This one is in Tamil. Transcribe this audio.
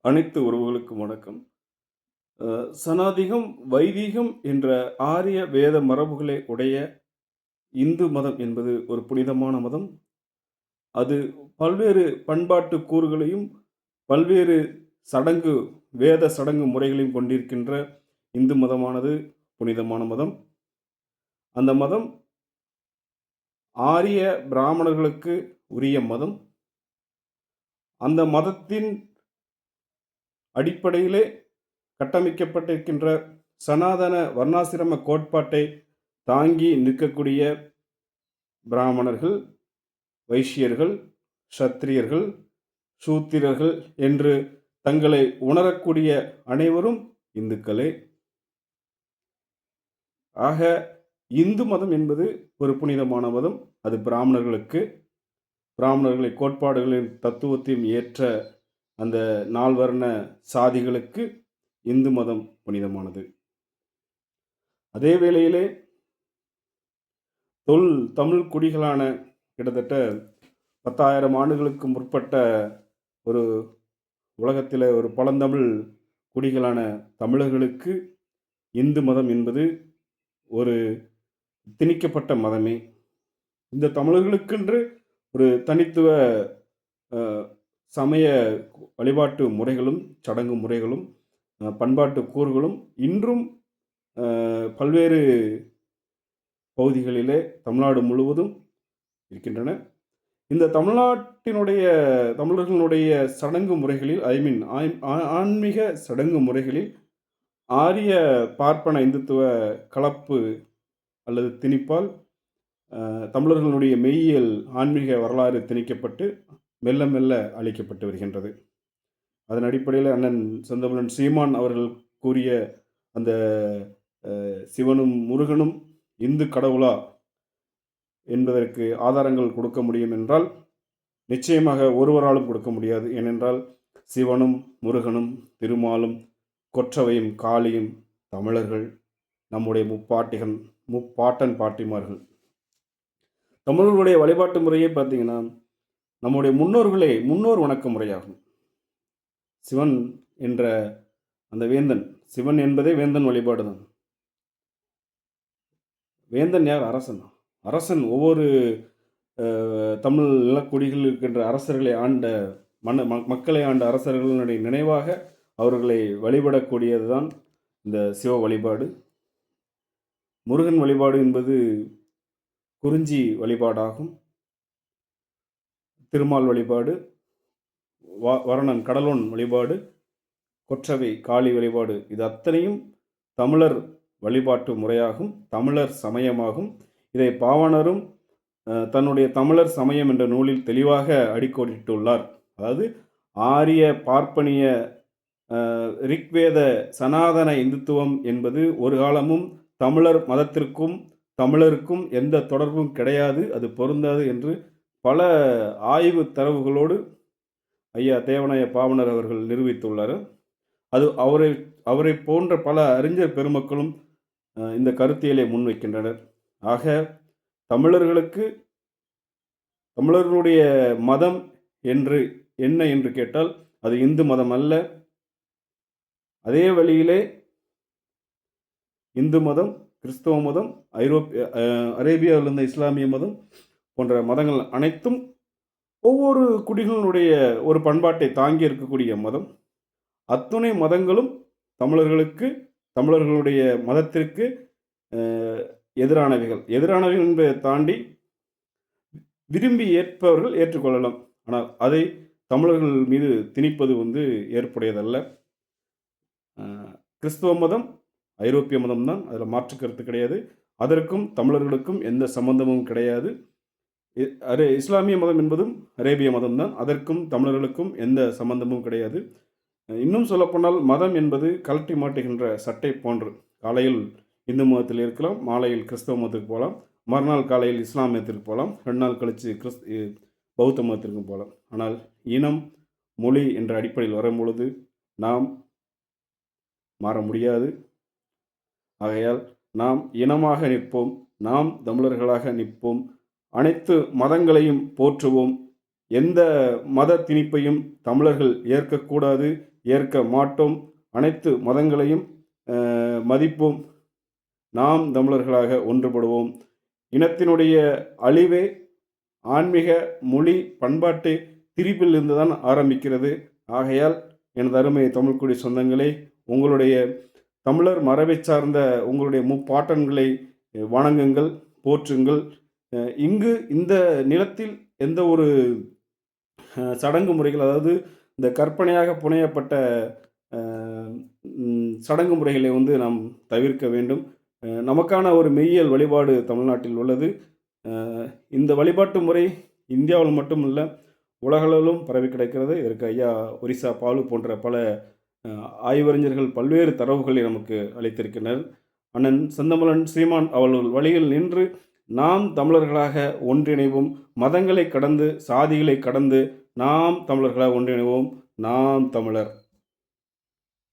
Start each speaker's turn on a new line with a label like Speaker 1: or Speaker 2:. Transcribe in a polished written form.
Speaker 1: அனைத்து உறவுகளுக்கும் வணக்கம். சனாதிகம், வைதீகம் என்ற ஆரிய வேத மரபுகளை உடைய இந்து மதம் என்பது ஒரு புனிதமான மதம். அது பல்வேறு பண்பாட்டு கூறுகளையும், பல்வேறு சடங்கு வேத சடங்கு முறைகளையும் கொண்டிருக்கின்ற இந்து மதமானது புனிதமான மதம். அந்த மதம் ஆரிய பிராமணர்களுக்கு உரிய மதம். அந்த மதத்தின் அடிப்படையிலே கட்டமைக்கப்பட்டிருக்கின்ற சனாதன வர்ணாசிரம கோட்பாட்டை தாங்கி நிற்கக்கூடிய பிராமணர்கள், வைஷ்யர்கள், க்ஷத்திரியர்கள், சூத்திரர்கள் என்று தங்களை உணரக்கூடிய அனைவரும் இந்துக்களே. ஆக இந்து மதம் என்பது ஒரு புனிதமான மதம். அது பிராமணர்களை கோட்பாடுகளின் தத்துவத்தையும் ஏற்ற அந்த நால்வர்ண சாதிகளுக்கு இந்து மதம் புனிதமானது. அதே வேளையிலே தமிழ் குடிகளான கிட்டத்தட்ட 10,000 ஆண்டுகளுக்கு முற்பட்ட ஒரு உலகத்தில் ஒரு பழந்தமிழ் குடிகளான தமிழர்களுக்கு இந்து மதம் என்பது ஒரு திணிக்கப்பட்ட மதமே. இந்த தமிழர்களுக்கென்று ஒரு தனித்துவ சமய வழிபாட்டு முறைகளும், சடங்கு முறைகளும், பண்பாட்டு கூறுகளும் இன்றும் பல்வேறு பகுதிகளிலே தமிழ்நாடு முழுவதும் இருக்கின்றன. இந்த தமிழர்களுடைய சடங்கு முறைகளில் ஆன்மீக சடங்கு முறைகளில் ஆரிய பார்ப்பன இந்துத்துவ கலப்பு அல்லது திணிப்பால் தமிழர்களுடைய மெய்யியல் ஆன்மீக வரலாறு திணிக்கப்பட்டு மெல்ல மெல்ல அளிக்கப்பட்டு வருகின்றது. அதன் அடிப்படையில் அண்ணன் செந்தமிழன் சீமான் அவர்கள் கூறிய அந்த சிவனும் முருகனும் இந்து கடவுளா என்பதற்கு ஆதாரங்கள் கொடுக்க முடியும் என்றால் நிச்சயமாக ஒருவராலும் கொடுக்க முடியாது. ஏனென்றால் சிவனும் முருகனும் திருமாலும் கொற்றவையும் காளியும் தமிழர்கள், நம்முடைய முப்பாட்டன் பாட்டிமார்கள். தமிழர்களுடைய வழிபாட்டு முறையே பார்த்தீங்கன்னா நம்முடைய முன்னோர் வணக்க முறையாகும். சிவன் என்ற அந்த வேந்தன், சிவன் என்பதே வேந்தன் வழிபாடு தான். வேந்தன் யார்? அரசன். ஒவ்வொரு தமிழ் நிலக்குடிகளில் இருக்கின்ற அரசர்களை ஆண்ட மக்களை ஆண்ட அரசர்களுடைய நினைவாக அவர்களை வழிபடக்கூடியது தான் இந்த சிவ வழிபாடு. முருகன் வழிபாடு என்பது குறிஞ்சி வழிபாடாகும். திருமால் வழிபாடு, வரணன் கடலோன் வழிபாடு, கொற்றவை காளி வழிபாடு, இது அத்தனையும் தமிழர் வழிபாட்டு முறையாகும், தமிழர் சமயமாகும். இதை பாவாணரும் தன்னுடைய தமிழர் சமயம் என்ற நூலில் தெளிவாக அடிக்கோடிட்டுள்ளார். அதாவது ஆரிய பார்ப்பனிய ரிக்வேத சனாதன இந்துத்துவம் என்பது ஒரு காலமும் தமிழர் மதத்திற்கும் தமிழருக்கும் எந்த தொடர்பும் கிடையாது, அது பொருந்தாது என்று பல ஆய்வு தரவுகளோடு ஐயா தேவநாய பாவனர் அவர்கள் நிரூபித்துள்ளார். அது அவரை போன்ற பல அறிஞர் பெருமக்களும் இந்த கருத்தியலை முன்வைக்கின்றனர். ஆக தமிழர்களுடைய மதம் என்ன என்று கேட்டால் அது இந்து மதம் அல்ல. அதே வழியிலே இந்து மதம், கிறிஸ்தவ மதம், அரேபியாவில் இருந்த இஸ்லாமிய மதம் போன்ற மதங்கள் அனைத்தும் ஒவ்வொரு குடிகளுடைய ஒரு பண்பாட்டை தாங்கி இருக்கக்கூடிய மதம். அத்துணை மதங்களும் தமிழர்களுடைய மதத்திற்கு எதிரானவைகள் என்பதை தாண்டி விரும்பி ஏற்பவர்கள் ஏற்றுக்கொள்ளலாம். ஆனால் அதை தமிழர்கள் மீது திணிப்பது ஏற்புடையதல்ல. கிறிஸ்தவ மதம் ஐரோப்பிய மதம் தான், அதில் மாற்று கருத்து கிடையாது. அதற்கும் தமிழர்களுக்கும் எந்த சம்பந்தமும் கிடையாது. இஸ்லாமிய மதம் என்பதும் அரேபிய மதம் தான், அதற்கும் தமிழர்களுக்கும் எந்த சம்பந்தமும் கிடையாது. இன்னும் சொல்லப்போனால் மதம் என்பது கழட்டி மாட்டுகின்ற சட்டை போன்று. காலையில் இந்து மதத்தில் இருக்கலாம், மாலையில் கிறிஸ்தவ மதத்துக்கு போகலாம், மறுநாள் காலையில் இஸ்லாமியத்திற்கு போகலாம், 2 நாள் கழித்து பௌத்த மதத்திற்கு போகலாம். ஆனால் இனம், மொழி என்ற அடிப்படையில் வரும்பொழுது நாம் மாற முடியாது. ஆகையால் நாம் இனமாக நிற்போம், நாம் தமிழர்களாக நிற்போம், அனைத்து மதங்களையும் போற்றுவோம், எந்த மத திணிப்பையும் தமிழர்கள் ஏற்கக்கூடாது, ஏற்க மாட்டோம். அனைத்து மதங்களையும் மதிப்போம். நாம் தமிழர்களாக ஒன்றுபடுவோம். இனத்தினுடைய அழிவே ஆன்மீக, மொழி, பண்பாட்டு திரிபில் இருந்து தான் ஆரம்பிக்கிறது. ஆகையால் எனது அருமை தமிழ்க்குடி சொந்தங்களே, உங்களுடைய தமிழர் மரபைச் சார்ந்த உங்களுடைய முப்பாட்டன்களை வணங்குங்கள், போற்றுங்கள். இங்கு இந்த நிலத்தில் எந்த ஒரு சடங்கு முறைகள், அதாவது இந்த கற்பனையாக புனையப்பட்ட சடங்கு முறைகளை நாம் தவிர்க்க வேண்டும். நமக்கான ஒரு மெய்யியல் வழிபாடு தமிழ்நாட்டில் உள்ளது. இந்த வழிபாட்டு முறை இந்தியாவில் மட்டும் இல்ல, உலகளவிலும் பரவி கிடக்கிறது. இதற்கு ஐயா ஒரிசா பாலு போன்ற பல ஆய்வறிஞர்கள் பல்வேறு தரவுகளை நமக்கு அளித்திருக்கின்றனர். அண்ணன் செந்தமிழன் சீமான் அவர்கள் வழியில் நின்று நாம் தமிழர்களாக ஒன்றிணைவோம். மதங்களை கடந்து, சாதிகளை கடந்து நாம் தமிழர்களாக ஒன்றிணைவோம். நாம் தமிழர்.